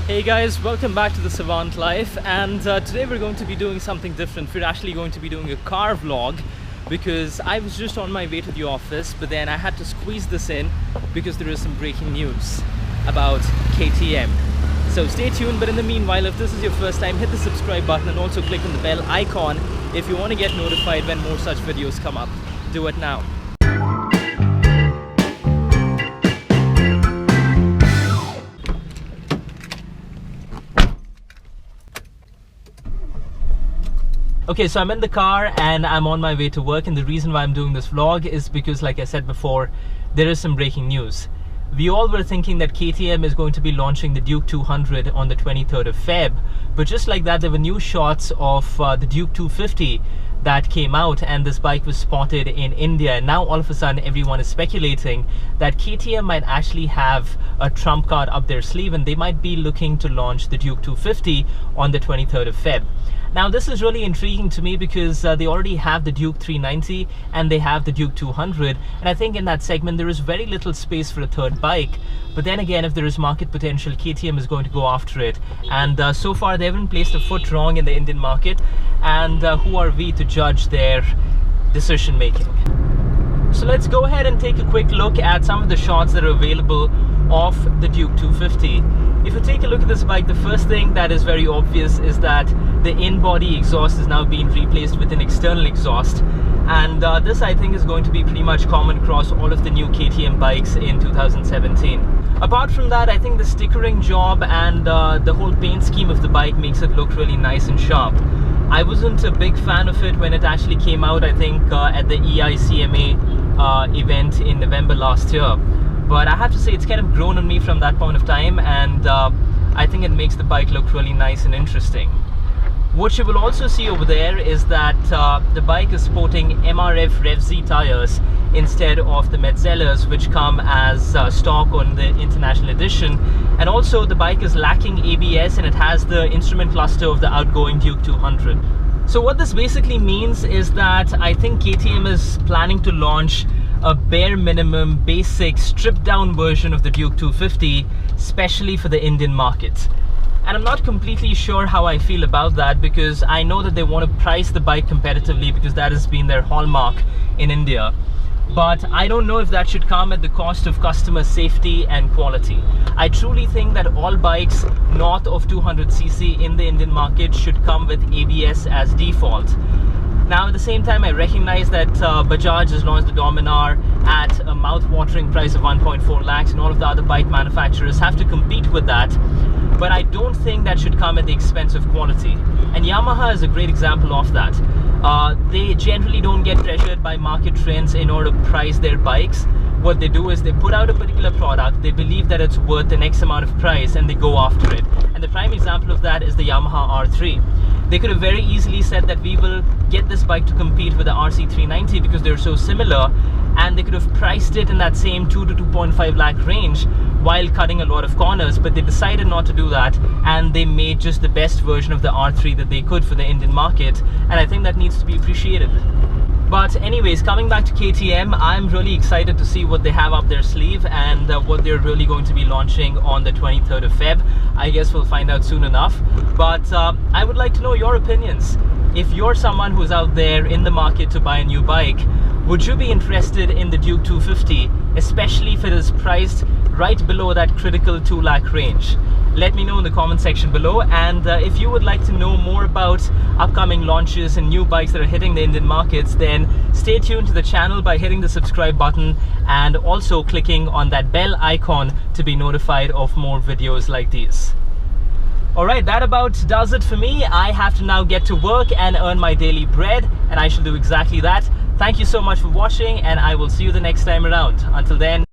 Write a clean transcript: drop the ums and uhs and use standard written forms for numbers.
Hey guys, welcome back to the Savant Life, and today we're going to be doing something different. We're actually going to be doing a car vlog because I was just on my way to the office, but then I had to squeeze this in because there is some breaking news about KTM. So stay tuned, but in the meanwhile, if this is your first time, hit the subscribe button and also click on the bell icon if you want to get notified when more such videos come up. Do it now. Okay, so I'm in the car and I'm on my way to work, and the reason why I'm doing this vlog is because, like I said before, there is some breaking news. We all were thinking that KTM is going to be launching the Duke 200 on the 23rd of Feb, but just like that, there were new shots of the Duke 250 that came out, and this bike was spotted in India. And now all of a sudden everyone is speculating that KTM might actually have a trump card up their sleeve and they might be looking to launch the Duke 250 on the 23rd of Feb. Now this is really intriguing to me because they already have the Duke 390 and they have the Duke 200, and I think in that segment there is very little space for a third bike. But then again, if there is market potential, KTM is going to go after it, and so far they haven't placed a foot wrong in the Indian market, and who are we to judge their decision making? So let's go ahead and take a quick look at some of the shots that are available of the Duke 250. If you take a look at this bike, the first thing that is very obvious is that the in-body exhaust is now being replaced with an external exhaust, and this I think is going to be pretty much common across all of the new KTM bikes in 2017. Apart from that, I think the stickering job and the whole paint scheme of the bike makes it look really nice and sharp. I wasn't a big fan of it when it actually came out, I think at the EICMA event in November last year. But I have to say it's kind of grown on me from that point of time, and I think it makes the bike look really nice and interesting. What you will also see over there is that the bike is sporting MRF Rev Z tires instead of the Metzellers, which come as stock on the International Edition. And also the bike is lacking ABS and it has the instrument cluster of the outgoing Duke 200. So what this basically means is that I think KTM is planning to launch a bare minimum basic stripped down version of the Duke 250 specially for the Indian market. And I'm not completely sure how I feel about that, because I know that they want to price the bike competitively because that has been their hallmark in India. But I don't know if that should come at the cost of customer safety and quality. I truly think that all bikes north of 200cc in the Indian market should come with ABS as default. Now at the same time, I recognize that Bajaj has launched the Dominar at a mouth-watering price of 1.4 lakhs, and all of the other bike manufacturers have to compete with that. But I don't think that should come at the expense of quality. And Yamaha is a great example of that. They generally don't get pressured by market trends in order to price their bikes. What they do is they put out a particular product, they believe that it's worth an X amount of price, and they go after it. And the prime example of that is the Yamaha R3. They could have very easily said that we will get this bike to compete with the RC390 because they're so similar, and they could have priced it in that same 2 to 2.5 lakh range while cutting a lot of corners, but they decided not to do that, and they made just the best version of the R3 that they could for the Indian market, and I think that needs to be appreciated. But anyways, coming back to KTM, I'm really excited to see what they have up their sleeve and what they're really going to be launching on the 23rd of Feb. I guess we'll find out soon enough. But I would like to know your opinions. If you're someone who's out there in the market to buy a new bike, would you be interested in the Duke 250, especially if it is priced right below that critical 2 lakh range? Let me know in the comment section below, and if you would like to know more about upcoming launches and new bikes that are hitting the Indian markets, then stay tuned to the channel by hitting the subscribe button and also clicking on that bell icon to be notified of more videos like these. Alright, that about does it for me. I have to now get to work and earn my daily bread, and I shall do exactly that. Thank you so much for watching, and I will see you the next time around. Until then,